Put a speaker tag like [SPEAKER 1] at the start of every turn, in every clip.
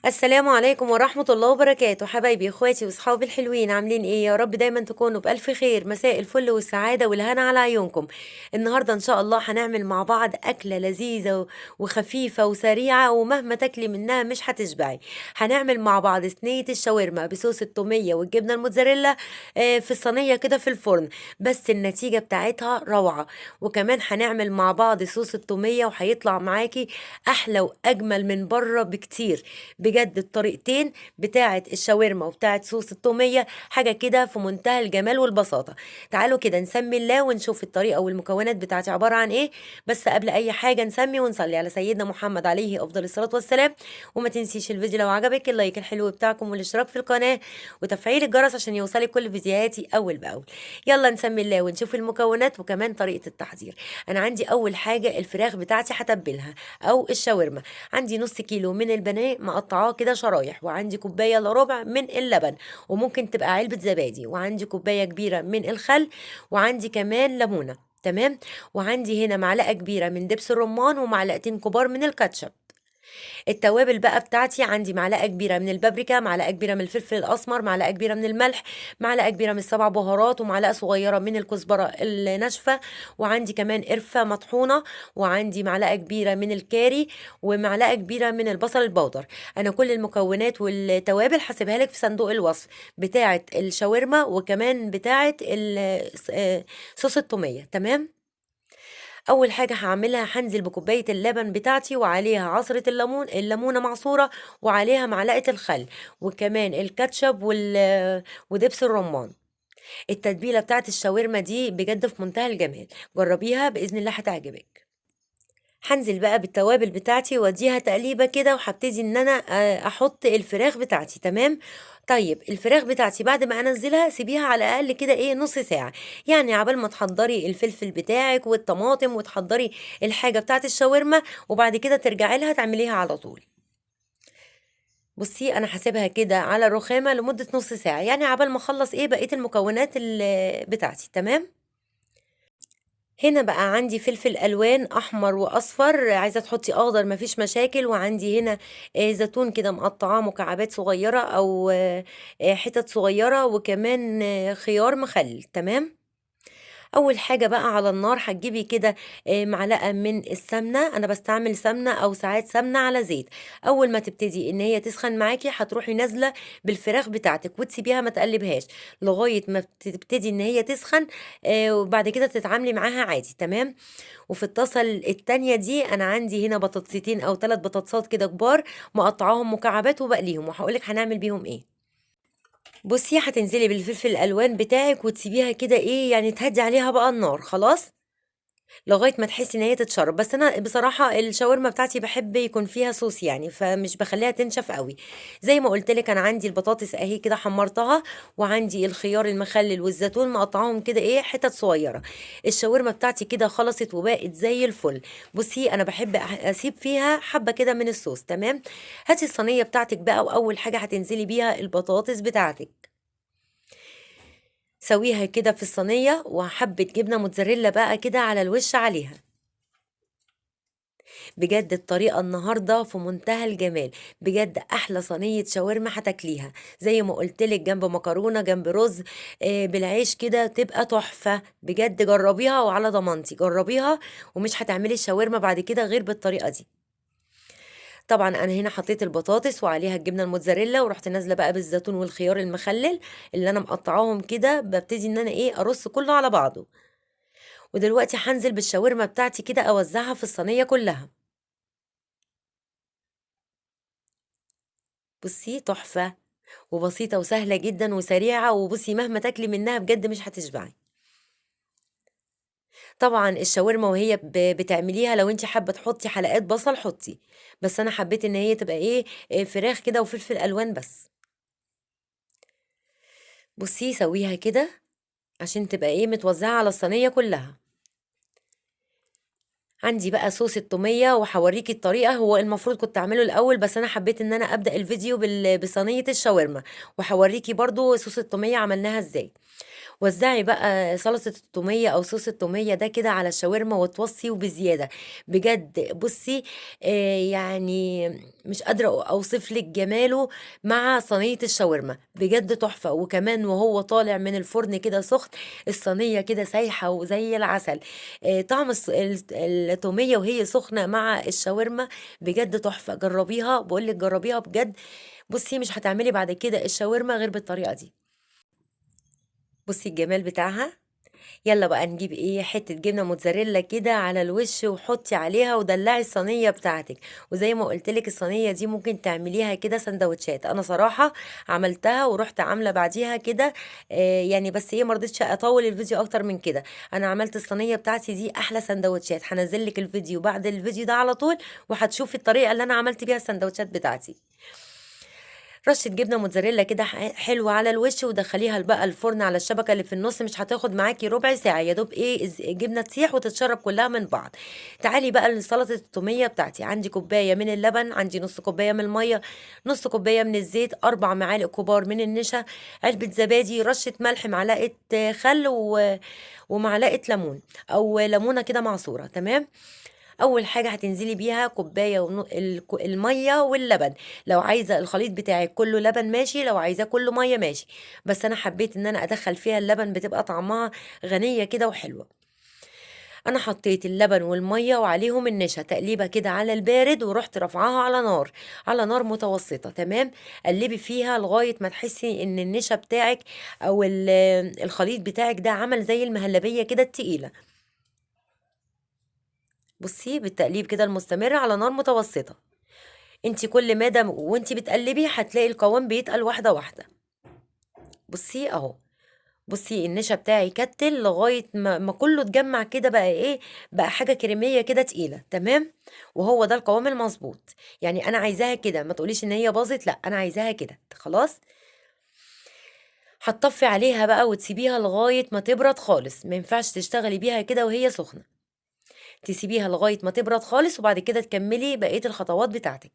[SPEAKER 1] السلام عليكم ورحمة الله وبركاته، حبايبي اخواتي واصحابي الحلوين، عاملين ايه؟ يا رب دايما تكونوا بألف خير. مساء الفل والسعادة والهنا على عيونكم. النهاردة ان شاء الله هنعمل مع بعض أكلة لذيذة وخفيفة وسريعة، ومهما تاكلي منها مش هتشبعي. هنعمل مع بعض صينية الشاورما بصوص التومية والجبنة الموتزاريلا، في الصينية كده في الفرن. بس النتيجة بتاعتها روعة. وكمان هنعمل مع بعض صوص التومية وهيطلع معاكي أحلى وأجمل من بره بكتير. بجد الطريقتين بتاعة الشاورما وبتاعة صوص التومية حاجة كده في منتهى الجمال والبساطة. تعالوا كده نسمي الله ونشوف الطريقة والمكونات بتاعتي عبارة عن ايه. بس قبل اي حاجة نسمي ونصلي على سيدنا محمد عليه افضل الصلاة والسلام. وما تنسيش الفيديو لو عجبك اللايك الحلو بتاعكم والاشتراك في القناة وتفعيل الجرس عشان يوصلك كل فيديوهاتي اول باول. يلا نسمي الله ونشوف المكونات وكمان طريقة التحضير. انا عندي اول حاجة الفراخ بتاعتي هتبلها او الشاورما. عندي نص كيلو من البانيه مقطعاه كده شرايح، وعندي كوبايه الا ربع من اللبن، وممكن تبقى علبه زبادي، وعندي كوبايه كبيره من الخل، وعندي كمان ليمونه. تمام. وعندي هنا معلقه كبيره من دبس الرمان ومعلقتين كبار من الكاتشب. التوابل بقى بتاعتي عندي معلقه كبيره من البابريكا، معلقه كبيره من الفلفل الاسمر، معلقه كبيره من الملح، معلقه كبيره من السبع بهارات، ومعلقه صغيره من الكزبره الناشفه، وعندي كمان قرفه مطحونه، وعندي معلقه كبيره من الكاري، ومعلقه كبيره من البصل البودر. انا كل المكونات والتوابل هسيبها لك في صندوق الوصف بتاعه الشاورما وكمان بتاعه صوص التوميه. تمام. اول حاجه هعملها هنزل بكوبايه اللبن بتاعتي وعليها عصره الليمونه معصوره، وعليها معلقه الخل، وكمان الكاتشب ودبس الرمان. التتبيله بتاعت الشاورما دي بجد في منتهى الجمال، جربيها باذن الله هتعجبك. هنزل بقى بالتوابل بتاعتي واديها تقليبه كده، وهبتدي ان انا احط الفراخ بتاعتي. تمام. طيب الفراخ بتاعتي بعد ما انزلها سيبيها على الاقل كده ايه نص ساعه، يعني عبال ما تحضري الفلفل بتاعك والطماطم وتحضري الحاجه بتاعت الشاورما، وبعد كده ترجعي لها تعمليها على طول. بصي انا هسيبها كده على الرخامه لمده نص ساعه، يعني عبال ما اخلص ايه بقيه المكونات بتاعتي. تمام. هنا بقى عندي فلفل الوان احمر واصفر، عايزه تحطي اخضر مفيش مشاكل، وعندي هنا زيتون كده مقطعاه مكعبات صغيره او حتت صغيره، وكمان خيار مخلل. تمام. اول حاجه بقى على النار هتجيبي كده معلقه من السمنه، انا بستعمل سمنه او ساعات سمنه على زيت. اول ما تبتدي ان هي تسخن معاكي هتروحي نازله بالفراخ بتاعتك وتسيبيها ما تقلبهاش لغايه ما تبتدي ان هي تسخن، وبعد كده تتعاملي معاها عادي. تمام. وفي الطاسه التانية دي انا عندي هنا بطاطستين او 3 بطاطسات كده كبار مقطعاهم مكعبات وبقليهم، وهقولك هنعمل بيهم ايه. بصي هتنزلي بالفلفل الالوان بتاعك وتسيبيها كده ايه يعني تهدي عليها بقى النار خلاص لغايه ما تحسي ان هي تتشرب. بس انا بصراحه الشاورما بتاعتي بحب يكون فيها صوص يعني، فمش بخليها تنشف قوي. زي ما قلت لك انا عندي البطاطس اهي كده حمرتها، وعندي الخيار المخلل والزيتون مقطعهم كده ايه حتت صغيره. الشاورما بتاعتي كده خلصت وبقت زي الفل. بصي انا بحب اسيب فيها حبه كده من الصوص. تمام. هاتي الصينيه بتاعتك بقى، واول حاجه هتنزلي بيها البطاطس بتاعتك، سويها كده في الصينيه، وحبه جبنه موتزاريلا بقى كده على الوش عليها. بجد الطريقة النهاردة في منتهى الجمال. بجد أحلى صينية شاورما هتاكليها، زي ما قلتلك جنب مكرونة جنب رز، بالعيش كده تبقى تحفة. بجد جربيها وعلى ضمانتي جربيها، ومش هتعملي الشاورما بعد كده غير بالطريقة دي. طبعا أنا هنا حطيت البطاطس وعليها الجبنة الموتزاريلا، ورحت نازلة بقى بالزيتون والخيار المخلل اللي أنا مقطعاهم كده. ببتدي إن أنا إيه أرص كله على بعضه. ودلوقتي هنزل بالشاورما بتاعتي كده أوزعها في الصينية كلها. بصي تحفة وبسيطة وسهلة جدا وسريعة، وبصي مهما تاكلي منها بجد مش هتشبعي. طبعا الشاورما وهي بتعمليها لو انت حابة تحطي حلقات بصل حطي، بس انا حبيت ان هي تبقى ايه فراخ كده وفلفل الوان بس. بصي سويها كده عشان تبقى ايه متوزعة على الصينية كلها. عندي بقى صوص التومية وهوريكي الطريقة. هو المفروض كنت اعمله الاول، بس انا حبيت ان انا ابدأ الفيديو بصينية الشاورما، وهوريكي برضو صوص التومية عملناها ازاي. وزعي بقى سلطة التومية أو صوص التومية ده كده على الشاورما وتوصي وبزيادة. بجد بصي، يعني مش قادرة أوصف لك جماله مع صينية الشاورما، بجد تحفة. وكمان وهو طالع من الفرن كده سخن، الصينية كده سايحة وزي العسل. طعم التومية وهي سخنة مع الشاورما بجد تحفة. جربيها، بقولك جربيها بجد. بصي مش هتعملي بعد كده الشاورما غير بالطريقة دي. بصي الجمال بتاعها. يلا بقى نجيب ايه، حتة جبنة موتزاريلا كده على الوش وحطي عليها ودلعي الصينية بتاعتك. وزي ما قلتلك الصينية دي ممكن تعمليها كده سندوتشات. انا صراحة عملتها ورحت عاملة بعديها كده. يعني بس ايه، مرضتش اطول الفيديو اكتر من كده. انا عملت الصينية بتاعتي دي احلى سندوتشات. هنزلك الفيديو بعد الفيديو ده على طول، وهتشوفي الطريقة اللي انا عملت بيها السندوتشات بتاعتي. رشة جبنة موتزاريلا كده حلوة على الوش، ودخليها بقى الفرن على الشبكة اللي في النص. مش هتاخد معاكي ربع ساعة، يا دوب ايه الجبنة تسيح وتتشرب كلها من بعض. تعالي بقى لسلطة التومية بتاعتي. عندي كوباية من اللبن، عندي نص كوباية من المية، نص كوباية من الزيت، 4 معالق كبار من النشا، علبة زبادي، رشة ملح، معلقة خل ومعلقة ليمون أو ليمونة كده معصورة. تمام. اول حاجه هتنزلي بيها كوبايه الميه واللبن. لو عايزه الخليط بتاعك كله لبن ماشي، لو عايزاه كله ميه ماشي، بس انا حبيت ان انا ادخل فيها اللبن، بتبقى طعمها غنيه كده وحلوه. انا حطيت اللبن والميه وعليهم النشا تقليبه كده على البارد، ورحت رافعاها على نار متوسطه. تمام. قلبي فيها لغايه ما تحسي ان النشا بتاعك او الخليط بتاعك ده عمل زي المهلبيه كده التقيله. بصي بالتقليب كده المستمر على نار متوسطة. انت كل مادة وانت بتقلبي هتلاقي القوام بيتقل واحدة واحدة. بصي اهو. بصي النشا بتاعي كتل لغاية ما كله اتجمع كده، بقى ايه، بقى حاجة كريمية كده تقيلة. تمام. وهو ده القوام المظبوط. يعني انا عايزاها كده، ما تقوليش ان هي باظت، لا انا عايزاها كده خلاص. هتطفي عليها بقى وتسيبيها لغاية ما تبرد خالص. ما ينفعش تشتغلي بيها كده وهي سخنة. تسيبيها لغاية ما تبرد خالص، وبعد كده تكملي بقية الخطوات بتاعتك.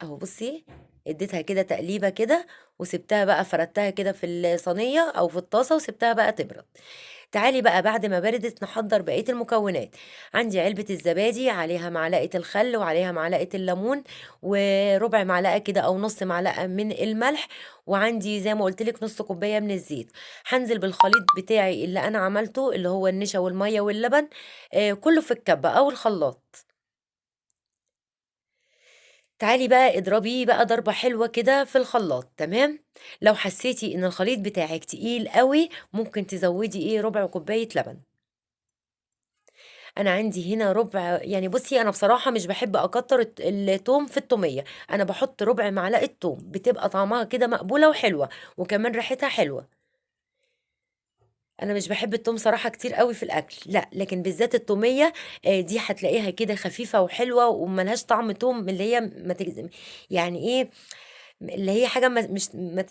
[SPEAKER 1] اهو بصي، اديتها كده تقليبه كده، وسبتها بقى، فردتها كده في الصينيه او في الطاسه وسبتها بقى تبرد. تعالي بقى بعد ما بردت نحضر بقيه المكونات. عندي علبه الزبادي، عليها معلقه الخل وعليها معلقه الليمون، وربع معلقه كده او نص معلقه من الملح، وعندي زي ما قلت لك نص كوبايه من الزيت. هنزل بالخليط بتاعي اللي انا عملته، اللي هو النشا والميه واللبن، كله في الكبه او الخلاط. تعالي بقى اضربيه بقى ضربة حلوة كده في الخلاط. تمام. لو حسيتي ان الخليط بتاعك تقيل قوي، ممكن تزودي ايه ربع كوباية لبن. انا عندي هنا ربع، يعني بصي انا بصراحة مش بحب اكتر التوم في التومية. انا بحط ربع معلقة توم، بتبقى طعمها كده مقبولة وحلوة، وكمان ريحتها حلوة. انا مش بحب التوم صراحة كتير قوي في الاكل، لا، لكن بالذات التومية دي هتلاقيها كده خفيفة وحلوة وملهاش طعم توم اللي هي ما يعني ايه، اللي هي حاجة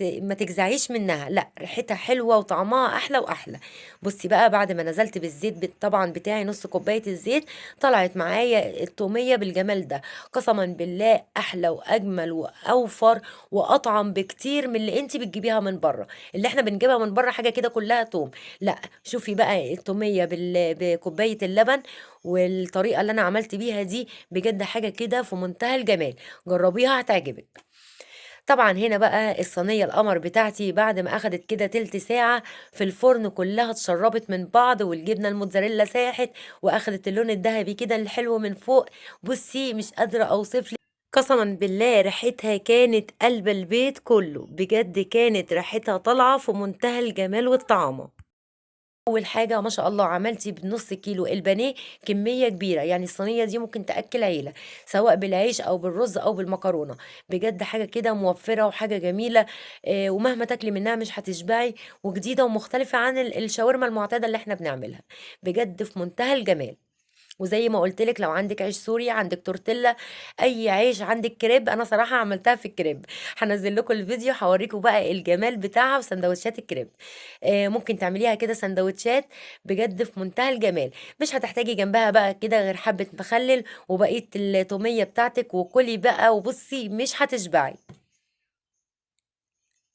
[SPEAKER 1] ما تجزعيش منها، لا ريحتها حلوة وطعمها أحلى وأحلى. بصي بقى بعد ما نزلت بالزيت طبعا بتاعي نص كوباية الزيت، طلعت معايا التومية بالجمال ده. قسما بالله أحلى وأجمل وأوفر وأطعم بكتير من اللي انتي بتجيبيها من بره. اللي احنا بنجيبها من بره حاجة كده كلها توم. لا، شوفي بقى التومية بكوباية اللبن والطريقة اللي أنا عملت بيها دي، بجد حاجة كده في منتهى الجمال. جربيها هتعجبك. طبعا هنا بقى الصينية القمر بتاعتي بعد ما اخدت كده تلت ساعة في الفرن كلها اتشربت من بعض، والجبنة الموتزاريلا ساحت واخدت اللون الذهبي كده الحلو من فوق. بصي مش قادرة اوصف لك، قسما بالله ريحتها كانت قلب البيت كله. بجد كانت ريحتها طالعة في منتهى الجمال والطعامة. اول حاجه ما شاء الله عملتي بنص كيلو البانيه، كميه كبيره، يعني الصينيه دي ممكن تاكل عيله، سواء بالعيش او بالرز او بالمكرونه. بجد حاجه كده موفره وحاجه جميله. ومهما تاكلي منها مش هتشبعي، وجديده ومختلفه عن الشاورما المعتاده اللي احنا بنعملها. بجد في منتهى الجمال. وزي ما قلت لك لو عندك عيش سوري، عندك تورتيلا، اي عيش، عندك كريب، انا صراحه عملتها في الكريب. هنزل لكم الفيديو هوريكم بقى الجمال بتاعها وسندوتشات الكريب. ممكن تعمليها كده سندوتشات بجد في منتهى الجمال. مش هتحتاجي جنبها بقى كده غير حبه مخلل وبقيه التوميه بتاعتك، وكلي بقى وبصي مش هتشبعي.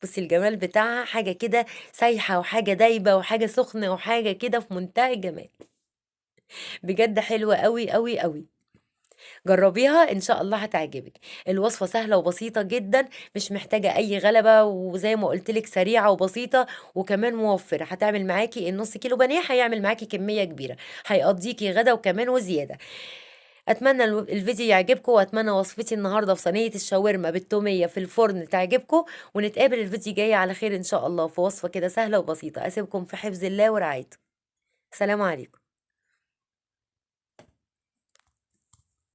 [SPEAKER 1] بصي الجمال بتاعها حاجه كده سايحه وحاجه دايبه وحاجه سخنه وحاجه كده في منتهى الجمال. بجد حلوه قوي قوي قوي. جربيها ان شاء الله هتعجبك. الوصفة سهلة وبسيطة جدا، مش محتاجة اي غلبة، وزي ما قلتلك سريعة وبسيطة وكمان موفرة. هتعمل معاكي النص كيلو بانيه هيعمل معاكي كمية كبيرة، هيقضيكي غدا وكمان وزيادة. اتمنى الفيديو يعجبكم، واتمنى وصفتي النهارده في صينيه الشاورما بالتوميه في الفرن تعجبكم. ونتقابل الفيديو جاي على خير ان شاء الله في وصفه كده سهله وبسيطه. اسيبكم في حفظ الله ورعايته. سلام عليكم.